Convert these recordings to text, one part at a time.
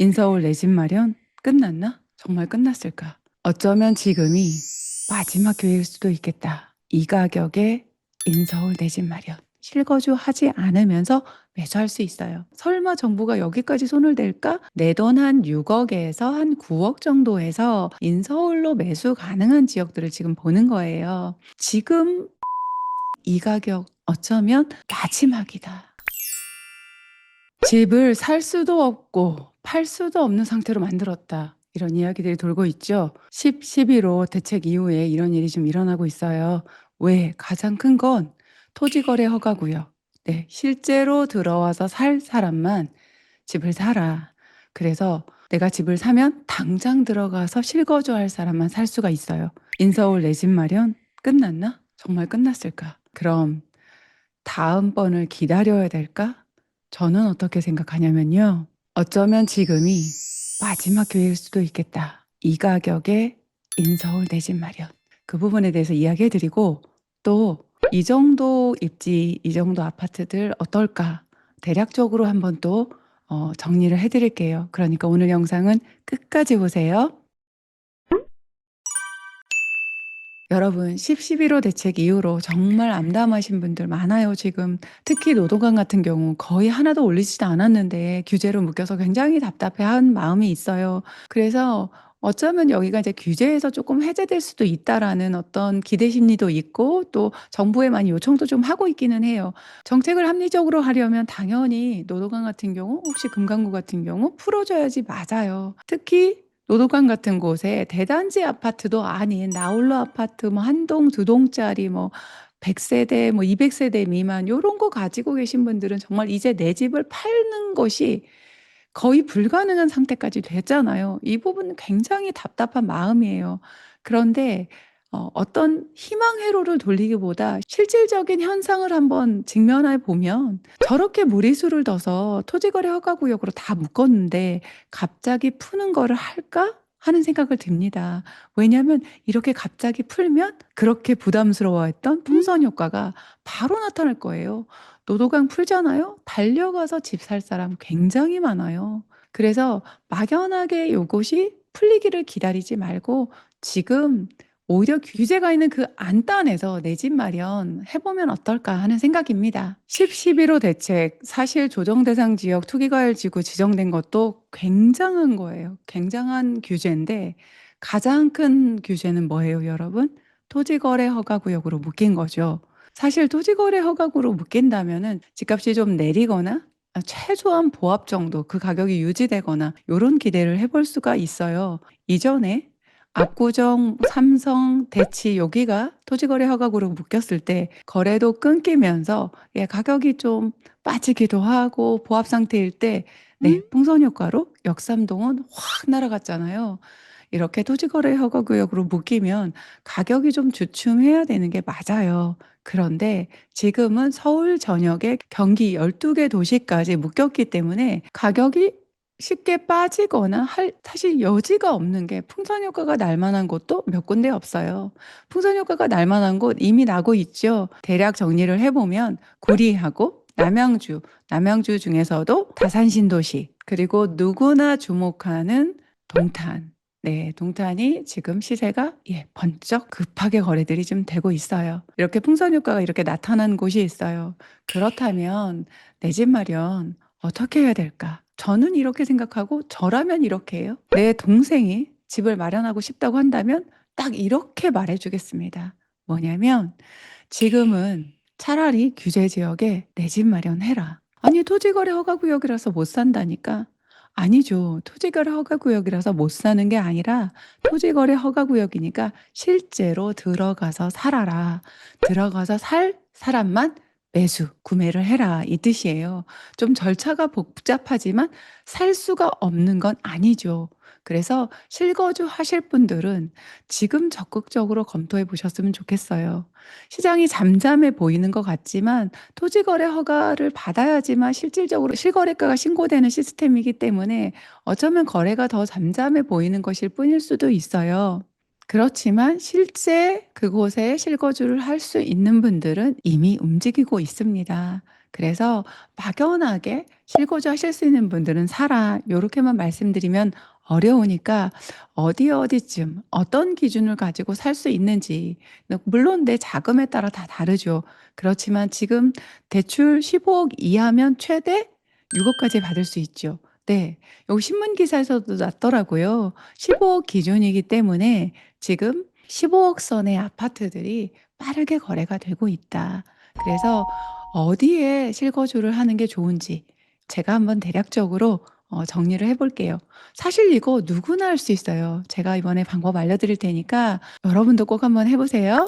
인서울 내 집 마련 끝났나? 정말 끝났을까? 어쩌면 지금이 마지막 기회일 수도 있겠다. 이 가격에 인서울 내 집 마련. 실거주 하지 않으면서 매수할 수 있어요. 설마 정부가 여기까지 손을 댈까? 내 돈 한 6억에서 한 9억 정도에서 인서울로 매수 가능한 지역들을 지금 보는 거예요. 지금 이 가격 어쩌면 마지막이다. 집을 살 수도 없고 팔 수도 없는 상태로 만들었다. 이런 이야기들이 돌고 있죠. 11호 대책 이후에 이런 일이 좀 일어나고 있어요. 왜? 가장 큰 건 토지거래 허가구역. 네, 실제로 들어와서 살 사람만 집을 사라. 그래서 내가 집을 사면 당장 들어가서 실거주할 사람만 살 수가 있어요. 인서울 내 집 마련 끝났나? 정말 끝났을까? 그럼 다음번을 기다려야 될까? 저는 어떻게 생각하냐면요. 어쩌면 지금이 마지막 기회일 수도 있겠다. 이 가격에 인서울 내 집 마련. 그 부분에 대해서 이야기해드리고 또 이 정도 입지, 이 정도 아파트들 어떨까? 대략적으로 한번 또 정리를 해드릴게요. 그러니까 오늘 영상은 끝까지 보세요. 여러분 11호 대책 이후로 정말 암담하신 분들 많아요 지금. 특히 노동강 같은 경우 거의 하나도 올리지도 않았는데 규제로 묶여서 굉장히 답답해한 마음이 있어요. 그래서 어쩌면 여기가 이제 규제에서 조금 해제될 수도 있다라는 어떤 기대 심리도 있고 또 정부에 많이 요청도 좀 하고 있기는 해요. 정책을 합리적으로 하려면 당연히 노동강 같은 경우 혹시 금강구 같은 경우 풀어줘야지 맞아요. 특히 노도강 같은 곳에 대단지 아파트도 아닌 나홀로 아파트 뭐 한 동, 두 동짜리 뭐 100세대 뭐 200세대 미만 요런 거 가지고 계신 분들은 정말 이제 내 집을 파는 것이 거의 불가능한 상태까지 됐잖아요. 이 부분은 굉장히 답답한 마음이에요. 그런데 어떤 희망 회로를 돌리기보다 실질적인 현상을 한번 직면해 보면 저렇게 무리수를 둬서 토지거래 허가구역으로 다 묶었는데 갑자기 푸는 거를 할까? 하는 생각을 듭니다. 왜냐하면 이렇게 갑자기 풀면 그렇게 부담스러워했던 풍선 효과가 바로 나타날 거예요. 노도강 풀잖아요. 달려가서 집 살 사람 굉장히 많아요. 그래서 막연하게 요것이 풀리기를 기다리지 말고 지금 오히려 규제가 있는 그 안단에서 내 집 마련 해보면 어떨까 하는 생각입니다. 11호 대책, 사실 조정 대상 지역 투기과열 지구 지정된 것도 굉장한 거예요. 굉장한 규제인데 가장 큰 규제는 뭐예요, 여러분? 토지거래 허가구역으로 묶인 거죠. 사실 토지거래 허가구로 묶인다면은 집값이 좀 내리거나 최소한 보합 정도 그 가격이 유지되거나 이런 기대를 해볼 수가 있어요. 이전에 압구정, 삼성, 대치 여기가 토지거래 허가구로 묶였을 때 거래도 끊기면서 가격이 좀 빠지기도 하고 보합 상태일 때 네, 풍선 효과로 역삼동은 확 날아갔잖아요. 이렇게 토지거래 허가구역으로 묶이면 가격이 좀 주춤해야 되는 게 맞아요. 그런데 지금은 서울 전역에 경기 12개 도시까지 묶였기 때문에 가격이 쉽게 빠지거나 할 사실 여지가 없는 게 풍선 효과가 날 만한 곳도 몇 군데 없어요. 풍선 효과가 날 만한 곳 이미 나고 있죠. 대략 정리를 해보면 구리하고 남양주 중에서도 다산신도시, 그리고 누구나 주목하는 동탄. 네, 동탄이 지금 시세가 번쩍 급하게 거래들이 좀 되고 있어요. 이렇게 풍선 효과가 이렇게 나타난 곳이 있어요. 그렇다면 내 집 마련 어떻게 해야 될까? 저는 이렇게 생각하고 저라면 이렇게 해요. 내 동생이 집을 마련하고 싶다고 한다면 딱 이렇게 말해주겠습니다. 뭐냐면 지금은 차라리 규제 지역에 내 집 마련해라. 아니 토지거래 허가구역이라서 못 산다니까? 아니죠. 토지거래 허가구역이라서 못 사는 게 아니라 토지거래 허가구역이니까 실제로 들어가서 살아라. 들어가서 살 사람만 매수, 구매를 해라. 이 뜻이에요. 좀 절차가 복잡하지만 살 수가 없는 건 아니죠. 그래서 실거주 하실 분들은 지금 적극적으로 검토해 보셨으면 좋겠어요. 시장이 잠잠해 보이는 것 같지만 토지거래 허가를 받아야지만 실질적으로 실거래가가 신고되는 시스템이기 때문에 어쩌면 거래가 더 잠잠해 보이는 것일 뿐일 수도 있어요. 그렇지만 실제 그곳에 실거주를 할 수 있는 분들은 이미 움직이고 있습니다. 그래서 막연하게 실거주 하실 수 있는 분들은 사라 요렇게만 말씀드리면 어려우니까 어디쯤 어떤 기준을 가지고 살 수 있는지, 물론 내 자금에 따라 다 다르죠. 그렇지만 지금 대출 15억 이하면 최대 6억까지 받을 수 있죠. 네. 여기 신문 기사에서도 났더라고요. 15억 기준이기 때문에 지금 15억 선의 아파트들이 빠르게 거래가 되고 있다. 그래서 어디에 실거주를 하는 게 좋은지 제가 한번 대략적으로 정리를 해 볼게요. 사실 이거 누구나 할 수 있어요. 제가 이번에 방법 알려드릴 테니까 여러분도 꼭 한번 해 보세요.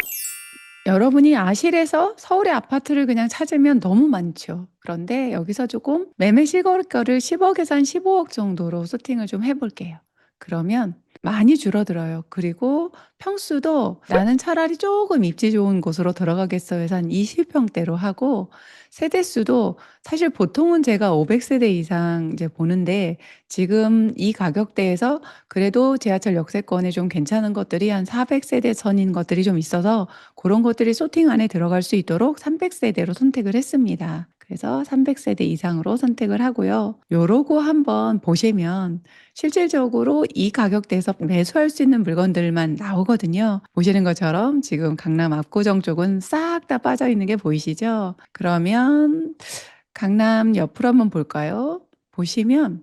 여러분이 아실에서 서울의 아파트를 그냥 찾으면 너무 많죠. 그런데 여기서 조금 매매 실거래가를 10억에서 한 15억 정도로 세팅을 좀 해 볼게요. 그러면 많이 줄어들어요. 그리고 평수도 나는 차라리 조금 입지 좋은 곳으로 들어가겠어 해서 한 20평대로 하고, 세대수도 사실 보통은 제가 500세대 이상 이제 보는데 지금 이 가격대에서 그래도 지하철 역세권에 좀 괜찮은 것들이 한 400세대 선인 것들이 좀 있어서 그런 것들이 소팅 안에 들어갈 수 있도록 300세대로 선택을 했습니다. 그래서 300세대 이상으로 선택을 하고요. 요러고 한번 보시면 실질적으로 이 가격대에서 매수할 수 있는 물건들만 나오거든요. 보시는 것처럼 지금 강남 압구정 쪽은 싹 다 빠져 있는 게 보이시죠? 그러면 강남 옆으로 한번 볼까요? 보시면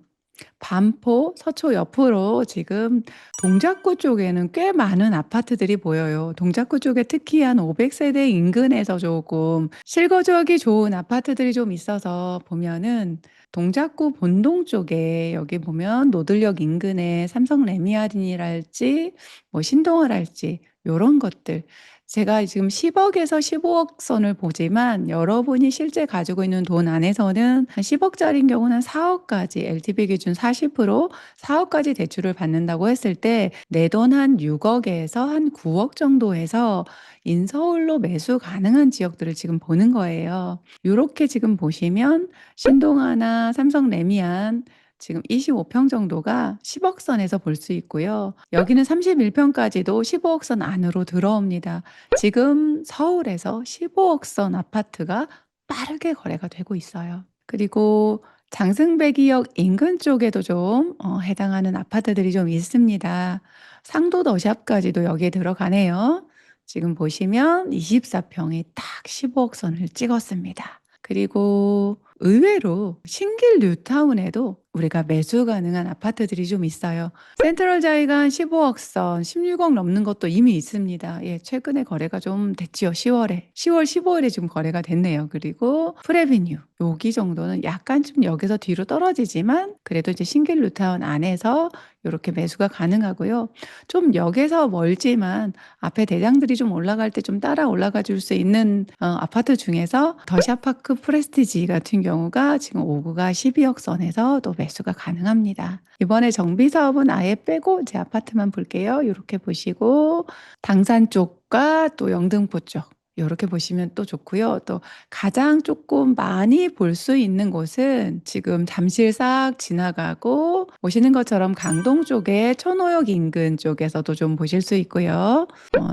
반포, 서초 옆으로 지금 동작구 쪽에는 꽤 많은 아파트들이 보여요. 동작구 쪽에 특히 한 500세대 인근에서 조금 실거주하기 좋은 아파트들이 좀 있어서 보면은 동작구 본동 쪽에 여기 보면 노들역 인근에 삼성 레미안이랄지 뭐 신동아랄지 요런 것들, 제가 지금 10억에서 15억 선을 보지만 여러분이 실제 가지고 있는 돈 안에서는 한 10억짜리인 경우는 한 4억까지 LTV 기준 40% 4억까지 대출을 받는다고 했을 때 내 돈 한 6억에서 한 9억 정도에서 인서울로 매수 가능한 지역들을 지금 보는 거예요. 요렇게 지금 보시면 신동아나 삼성 레미안 지금 25평 정도가 10억 선에서 볼 수 있고요. 여기는 31평까지도 15억 선 안으로 들어옵니다. 지금 서울에서 15억 선 아파트가 빠르게 거래가 되고 있어요. 그리고 장승배기역 인근 쪽에도 좀 해당하는 아파트들이 좀 있습니다. 상도 더샵까지도 여기에 들어가네요. 지금 보시면 24평이 딱 15억 선을 찍었습니다. 그리고 의외로 신길 뉴타운에도 우리가 매수 가능한 아파트들이 좀 있어요. 센트럴 자이가 한 15억 선, 16억 넘는 것도 이미 있습니다. 예, 최근에 거래가 좀 됐지요. 10월 15일에 지금 거래가 됐네요. 그리고 프레비뉴 여기 정도는 약간 좀 여기서 뒤로 떨어지지만 그래도 이제 신길 뉴타운 안에서 이렇게 매수가 가능하고요. 좀 역에서 멀지만 앞에 대장들이 좀 올라갈 때 좀 따라 올라가 줄 수 있는 아파트 중에서 더샤파크 프레스티지 같은 경우가 지금 5구가 12억 선에서 또 매수가 가능합니다. 이번에 정비 사업은 아예 빼고 제 아파트만 볼게요. 이렇게 보시고 당산 쪽과 또 영등포 쪽 이렇게 보시면 또 좋고요. 또 가장 조금 많이 볼 수 있는 곳은 지금 잠실 싹 지나가고 보시는 것처럼 강동 쪽에 천호역 인근 쪽에서도 좀 보실 수 있고요.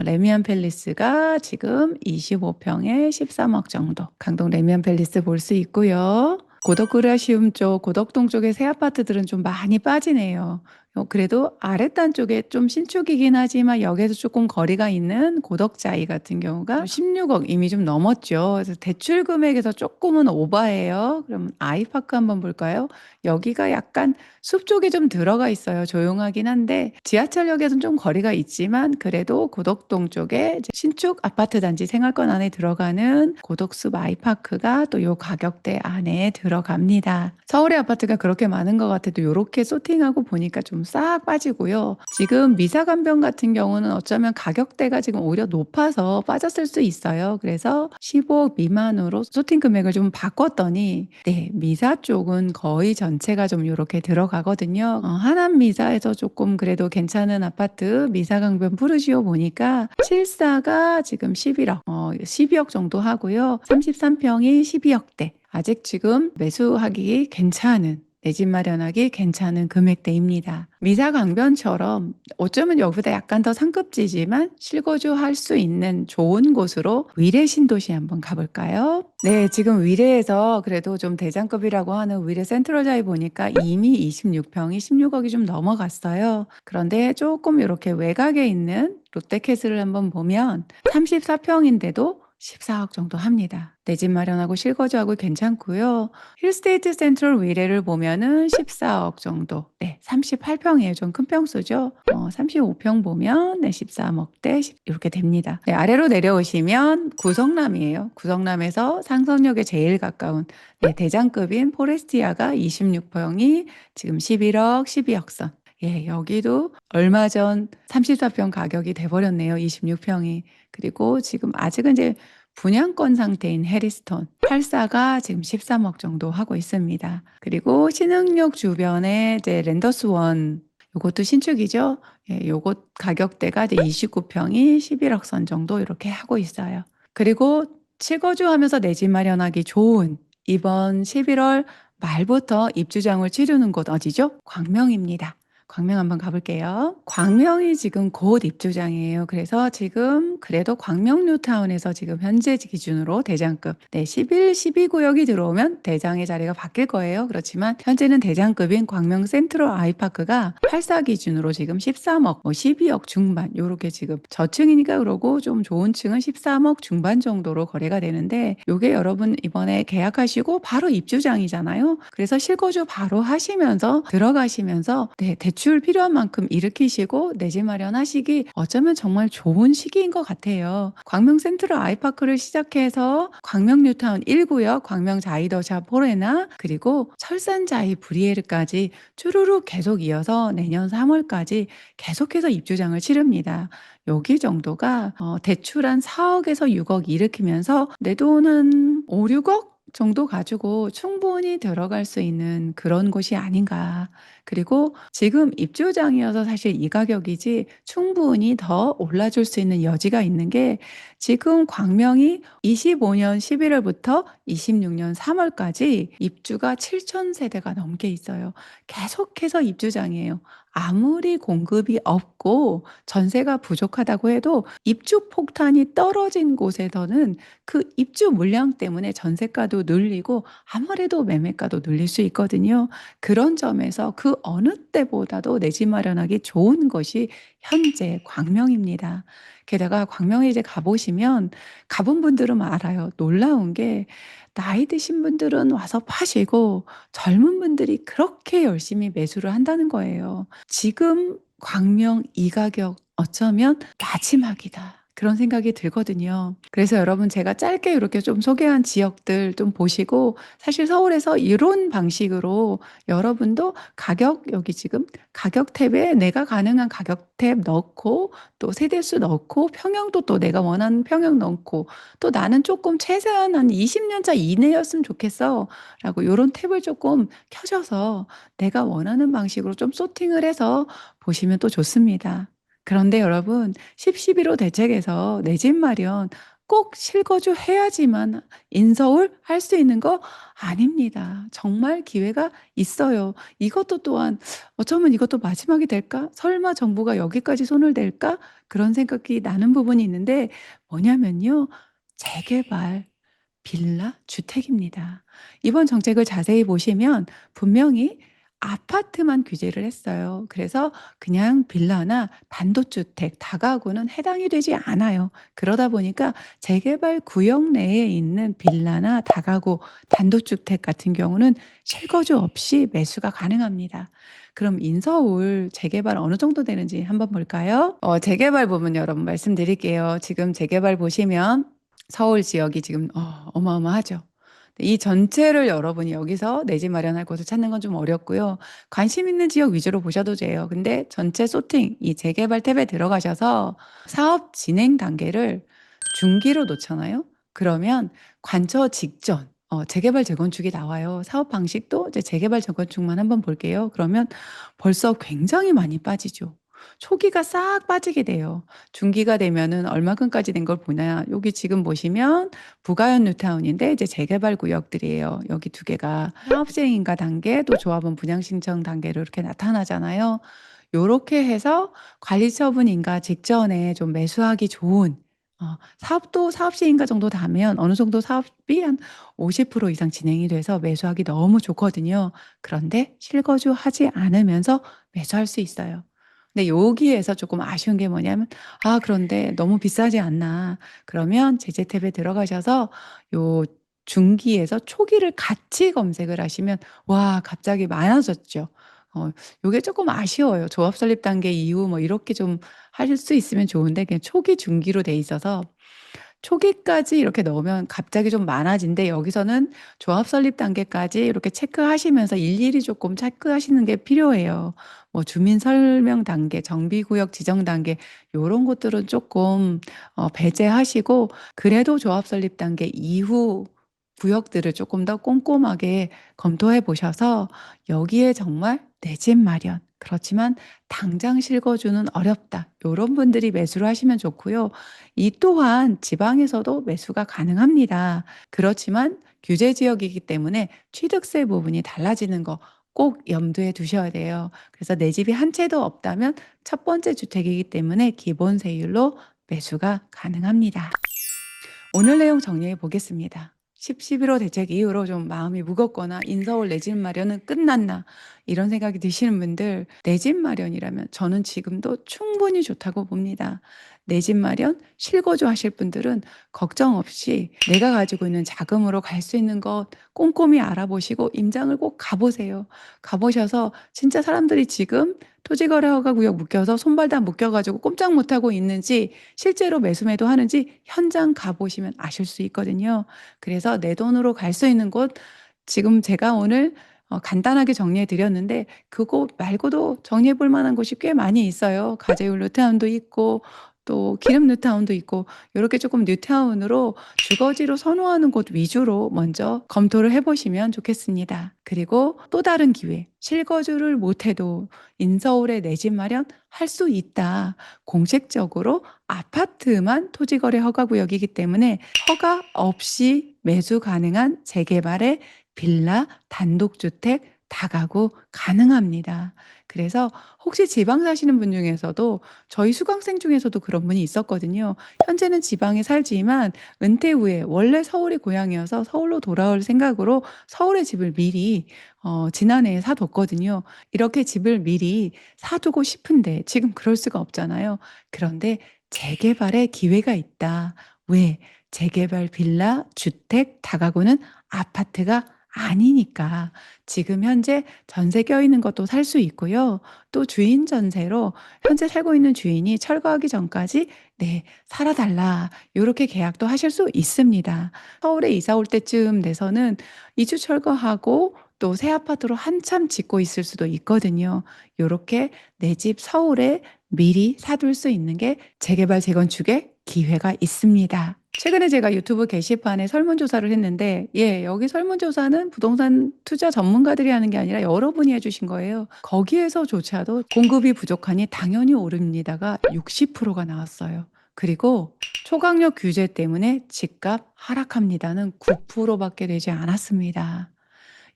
레미안 팰리스가 지금 25평에 13억 정도, 강동 레미안 팰리스 볼 수 있고요. 고덕그라시움 쪽, 고덕동 쪽의 새 아파트들은 좀 많이 빠지네요. 그래도 아랫단 쪽에 좀 신축이긴 하지만 여기에서 조금 거리가 있는 고덕자이 같은 경우가 16억 이미 좀 넘었죠. 그래서 대출 금액에서 조금은 오바예요. 그럼 아이파크 한번 볼까요? 여기가 약간 숲 쪽에 좀 들어가 있어요. 조용하긴 한데 지하철역에서는 좀 거리가 있지만 그래도 고덕동 쪽에 이제 신축 아파트 단지 생활권 안에 들어가는 고덕숲 아이파크가 또 요 가격대 안에 들어갑니다. 서울의 아파트가 그렇게 많은 것 같아도 이렇게 소팅하고 보니까 좀 싹 빠지고요. 지금 미사간병 같은 경우는 어쩌면 가격대가 지금 오히려 높아서 빠졌을 수 있어요. 그래서 15억 미만으로 소팅 금액을 좀 바꿨더니 네, 미사 쪽은 거의 전체가 좀 이렇게 들어가거든요. 하남 미사에서 조금 그래도 괜찮은 아파트 미사강변 푸르시오 보니까 74가 지금 11억, 12억 정도 하고요. 33평이 12억대. 아직 지금 매수하기 괜찮은 내 집 마련하기 괜찮은 금액대입니다. 미사 강변처럼 어쩌면 여기보다 약간 더 상급지지만 실거주할 수 있는 좋은 곳으로 위례 신도시 한번 가볼까요? 네, 지금 위례에서 그래도 좀 대장급이라고 하는 위례 센트럴자에 보니까 이미 26평이 16억이 좀 넘어갔어요. 그런데 조금 이렇게 외곽에 있는 롯데캐슬을 한번 보면 34평인데도 14억 정도 합니다. 내 집 마련하고 실거주하고 괜찮고요. 힐스테이트 센트럴 위례를 보면은 14억 정도. 네, 38평이에요. 좀 큰 평수죠. 35평 보면 네, 13억대 이렇게 됩니다. 네, 아래로 내려오시면 구성남이에요. 구성남에서 상선역에 제일 가까운 네, 대장급인 포레스티아가 26평이 지금 11억, 12억 선. 예, 여기도 얼마 전 34평 가격이 돼버렸네요. 26평이. 그리고 지금 아직은 이제 분양권 상태인 해리스톤 84가 지금 13억 정도 하고 있습니다. 그리고 신흥역 주변에 이제 랜더스원 요것도 신축이죠. 예, 요것 가격대가 이제 29평이 11억 선 정도 이렇게 하고 있어요. 그리고 실거주하면서 내 집 마련하기 좋은 이번 11월 말부터 입주장을 치르는 곳 어디죠? 광명입니다. 광명 한번 가볼게요. 광명이 지금 곧 입주장이에요. 그래서 지금 그래도 광명 뉴타운에서 지금 현재 기준으로 대장급 11, 12구역이 들어오면 대장의 자리가 바뀔 거예요. 그렇지만 현재는 대장급인 광명 센트럴 아이파크가 84 기준으로 지금 13억, 12억 중반 요렇게 지금 저층이니까 그러고 좀 좋은 층은 13억 중반 정도로 거래가 되는데 요게 여러분 이번에 계약하시고 바로 입주장이잖아요. 그래서 실거주 바로 하시면서 들어가시면서 대출 필요한 만큼 일으키시고 내 집 마련하시기 어쩌면 정말 좋은 시기인 것 같아요. 광명 센트럴 아이파크를 시작해서 광명 뉴타운 1구역, 광명 자이더샵 포레나 그리고 철산자이 브리에르까지 쭈루룩 계속 이어서 내년 3월까지 계속해서 입주장을 치릅니다. 여기 정도가 대출 한 4억에서 6억 일으키면서 내 돈 한 5, 6억 정도 가지고 충분히 들어갈 수 있는 그런 곳이 아닌가. 그리고 지금 입주장이어서 사실 이 가격이지 충분히 더 올라줄 수 있는 여지가 있는 게 지금 광명이 25년 11월부터 26년 3월까지 입주가 7천 세대가 넘게 있어요. 계속해서 입주장이에요. 아무리 공급이 없고 전세가 부족하다고 해도 입주 폭탄이 떨어진 곳에서는 그 입주 물량 때문에 전세가도 늘리고 아무래도 매매가도 늘릴 수 있거든요. 그런 점에서 그 어느 때보다도 내 집 마련하기 좋은 것이 현재 광명입니다. 게다가 광명에 이제 가보시면 가본 분들은 알아요. 놀라운 게 나이 드신 분들은 와서 파시고 젊은 분들이 그렇게 열심히 매수를 한다는 거예요. 지금 광명 이 가격 어쩌면 마지막이다. 그런 생각이 들거든요. 그래서 여러분 제가 짧게 이렇게 좀 소개한 지역들 좀 보시고 사실 서울에서 이런 방식으로 여러분도 가격 여기 지금 가격 탭에 내가 가능한 가격 탭 넣고 또 세대수 넣고 평형도 또 내가 원하는 평형 넣고 또 나는 조금 최소한 한 20년 차 이내였으면 좋겠어 라고 이런 탭을 조금 켜줘서 내가 원하는 방식으로 좀 소팅을 해서 보시면 또 좋습니다. 그런데 여러분 10, 11호 대책에서 내 집 마련 꼭 실거주 해야지만 인서울 할 수 있는 거 아닙니다. 정말 기회가 있어요. 이것도 또한 어쩌면 이것도 마지막이 될까? 설마 정부가 여기까지 손을 댈까? 그런 생각이 나는 부분이 있는데 뭐냐면요. 재개발, 빌라, 주택입니다. 이번 정책을 자세히 보시면 분명히 아파트만 규제를 했어요. 그래서 그냥 빌라나 단독주택, 다가구는 해당이 되지 않아요. 그러다 보니까 재개발 구역 내에 있는 빌라나 다가구, 단독주택 같은 경우는 실거주 없이 매수가 가능합니다. 그럼 인서울 재개발 어느 정도 되는지 한번 볼까요? 재개발 부분 여러분 말씀드릴게요. 지금 재개발 보시면 서울 지역이 지금 어마어마하죠. 이 전체를 여러분이 여기서 내 집 마련할 곳을 찾는 건 좀 어렵고요. 관심 있는 지역 위주로 보셔도 돼요. 근데 전체 소팅, 이 재개발 탭에 들어가셔서 사업 진행 단계를 중기로 놓잖아요. 그러면 관처 직전, 재개발 재건축이 나와요. 사업 방식도 이제 재개발 재건축만 한번 볼게요. 그러면 벌써 굉장히 많이 빠지죠. 초기가 싹 빠지게 돼요. 중기가 되면은 얼마큼까지 된 걸 보나 여기 지금 보시면 부가현 뉴타운인데 이제 재개발 구역들이에요. 여기 두 개가 사업시행인가 단계 또 조합원 분양 신청 단계로 이렇게 나타나잖아요. 요렇게 해서 관리처분 인가 직전에 좀 매수하기 좋은 사업도 사업 시행인가 정도 되면 어느 정도 사업이 한 50% 이상 진행이 돼서 매수하기 너무 좋거든요. 그런데 실거주하지 않으면서 매수할 수 있어요. 근데 여기에서 조금 아쉬운 게 뭐냐면 '아 그런데 너무 비싸지 않나.' 그러면 제재 탭에 들어가셔서 요 중기에서 초기를 같이 검색을 하시면 와 갑자기 많아졌죠. 요게 쪼끔 아쉬워요. 조합 설립 단계 이후 뭐 이렇게 좀 하실 수 있으면 좋은데 그냥 초기, 중기로 돼 있어서 초기까지 이렇게 넣으면 갑자기 좀 많아진대 여기서는 조합 설립 단계까지 이렇게 체크하시면서 일일이 조금 체크하시는 게 필요해요. 뭐 주민 설명 단계, 정비 구역 지정 단계 요런 것들은 쪼끔 배제하시고 그래도 조합 설립 단계 이후 구역들을 쪼끔 더 꼼꼼하게 검토해 보셔서 여기에 정말 내 집 마련 그렇지만 당장 실거주는 어렵다. 요런 분들이 매수를 하시면 좋고요. 이 또한 지방에서도 매수가 가능합니다. 그렇지만 규제 지역이기 때문에 취득세 부분이 달라지는 거 꼭 염두에 두셔야 돼요. 그래서 내 집이 한 채도 없다면 첫 번째 주택이기 때문에 기본 세율로 매수가 가능합니다. 오늘 내용 정리해 보겠습니다. 10.11호 대책 이후로 좀 마음이 무겁거나 인서울 내 집 마련은 끝났나 이런 생각이 드시는 분들 내 집 마련이라면 저는 지금도 충분히 좋다고 봅니다. 내 집 마련 실거주 하실 분들은 걱정 없이 내가 가지고 있는 자금으로 갈 수 있는 것 꼼꼼히 알아보시고 임장을 꼭 가보세요. 가보셔서 진짜 사람들이 지금 토지거래허가구역 묶여서 손발 다 묶여가지고 꼼짝 못하고 있는지 실제로 매수매도 하는지 현장 가보시면 아실 수 있거든요. 그래서 내 돈으로 갈 수 있는 곳 지금 제가 오늘 간단하게 정리해 드렸는데 그곳 말고도 정리해 볼 만한 곳이 꽤 많이 있어요. 가재울 뉴타운도 있고 또 기름 뉴타운도 있고 요렇게 조금 뉴타운으로 주거지로 선호하는 곳 위주로 먼저 검토를 해 보시면 좋겠습니다. 그리고 또 다른 기회 실거주를 못 해도 인서울에 내 집 마련할 수 있다. 공식적으로 아파트만 토지거래 허가구역이기 때문에 허가 없이 매수 가능한 재개발의 빌라, 단독주택, 다가구 가능합니다. 그래서 혹시 지방 사시는 분 중에서도 저희 수강생 중에서도 그런 분이 있었거든요. 현재는 지방에 살지만 은퇴 후에 원래 서울이 고향이어서 서울로 돌아올 생각으로 서울에 집을 미리 지난해에 사뒀거든요. 이렇게 집을 미리 사두고 싶은데 지금 그럴 수가 없잖아요. 그런데 재개발의 기회가 있다. 왜? 재개발 빌라, 주택, 다가구는 아파트가 아니니까 지금 현재 전세 껴있는 것도 살 수 있고요. 또 주인 전세로 현재 살고 있는 주인이 철거하기 전까지 네, 살아달라. 요렇게 계약도 하실 수 있습니다. 서울에 이사 올 때쯤 돼서는 이주 철거하고 또 새 아파트로 한참 짓고 있을 수도 있거든요. 요렇게 내 집 서울에 미리 사둘 수 있는 게 재개발 재건축의 기회가 있습니다. 최근에 제가 유튜브 게시판에 설문조사를 했는데 여기 설문조사는 부동산 투자 전문가들이 하는 게 아니라 여러분이 해 주신 거예요. 거기에서조차도 공급이 부족하니 당연히 오릅니다가 60%가 나왔어요. 그리고 초강력 규제 때문에 집값 하락합니다는 9% 밖에 되지 않았습니다.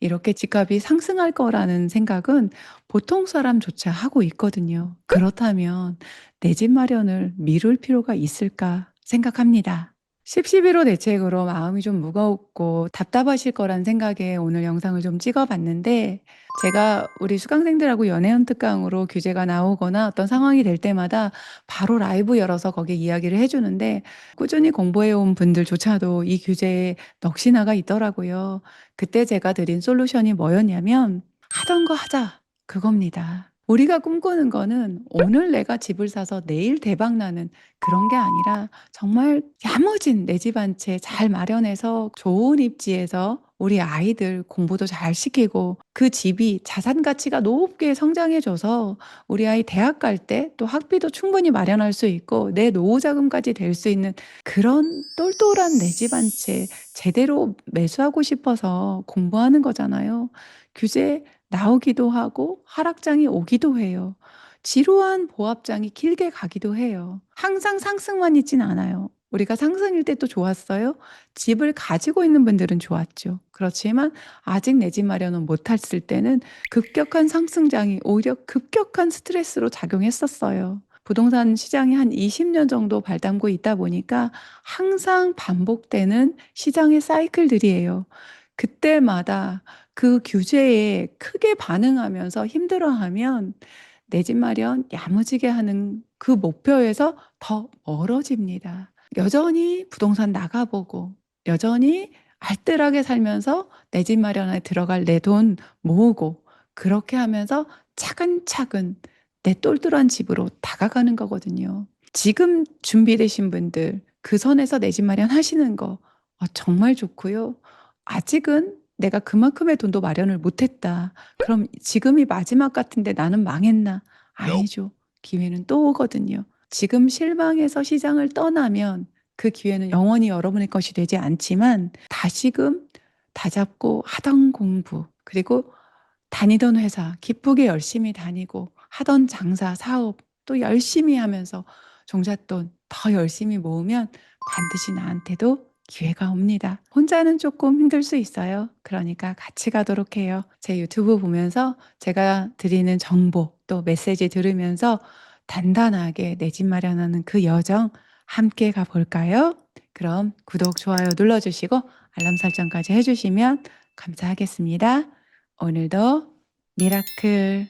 이렇게 집값이 상승할 거라는 생각은 보통 사람조차 하고 있거든요. 그렇다면 내 집 마련을 미룰 필요가 있을까 생각합니다. 10.11호 대책으로 마음이 좀 무겁고 답답하실 거란 생각에 오늘 영상을 좀 찍어 봤는데 제가 우리 수강생들하고 연애연 특강으로 규제가 나오거나 어떤 상황이 될 때마다 바로 라이브 열어서 거기에 이야기를 해 주는데 꾸준히 공부해 온 분들조차도 이 규제에 넋이 나가 있더라고요. 그때 제가 드린 솔루션이 뭐였냐면 "하던 거 하자." 그겁니다. 우리가 꿈꾸는 거는 오늘 내가 집을 사서 내일 대박 나는 그런 게 아니라 정말 야무진 내 집 한 채 잘 마련해서 좋은 입지에서 우리 아이들 공부도 잘 시키고 그 집이 자산 가치가 높게 성장해 줘서 우리 아이 대학 갈 때 또 학비도 충분히 마련할 수 있고 내 노후 자금까지 될 수 있는 그런 똘똘한 내 집 한 채 제대로 매수하고 싶어서 공부하는 거잖아요. 규제 나오기도 하고 하락장이 오기도 해요. 지루한 보합장이 길게 가기도 해요. 항상 상승만 있진 않아요. 우리가 상승일 때 또 좋았어요. 집을 가지고 있는 분들은 좋았죠. 그렇지만 아직 내 집 마련은 못했을 때는 급격한 상승장이 오히려 급격한 스트레스로 작용했었어요. 부동산 시장이 한 20년 정도 발담고 있다 보니까 항상 반복되는 시장의 사이클들이에요. 그때마다 그 규제에 크게 반응하면서 힘들어하면 내 집 마련 야무지게 하는 그 목표에서 더 멀어집니다. 여전히 부동산 나가보고 여전히 알뜰하게 살면서 내 집 마련에 들어갈 내 돈 모으고 그렇게 하면서 차근차근 내 똘똘한 집으로 다가가는 거거든요. 지금 준비되신 분들 그 선에서 내 집 마련하시는 거 정말 좋고요. 아직은 '내가 그만큼의 돈도 마련을 못 했다. 그럼 지금이 마지막 같은데 나는 망했나?' 아니죠. 기회는 또 오거든요. 지금 실망해서 시장을 떠나면 그 기회는 영원히 여러분의 것이 되지 않지만 다시금 다잡고 하던 공부 그리고 다니던 회사 기쁘게 열심히 다니고 하던 장사, 사업 또 열심히 하면서 종잣돈 더 열심히 모으면 반드시 나한테도 기회가 옵니다. 혼자는 조금 힘들 수 있어요. 그러니까 같이 가도록 해요. 제 유튜브 보면서 제가 드리는 정보 또 메시지 들으면서 단단하게 내 집 마련하는 그 여정 함께 가볼까요? 그럼 구독, 좋아요 눌러주시고 알람 설정까지 해주시면 감사하겠습니다. 오늘도 미라클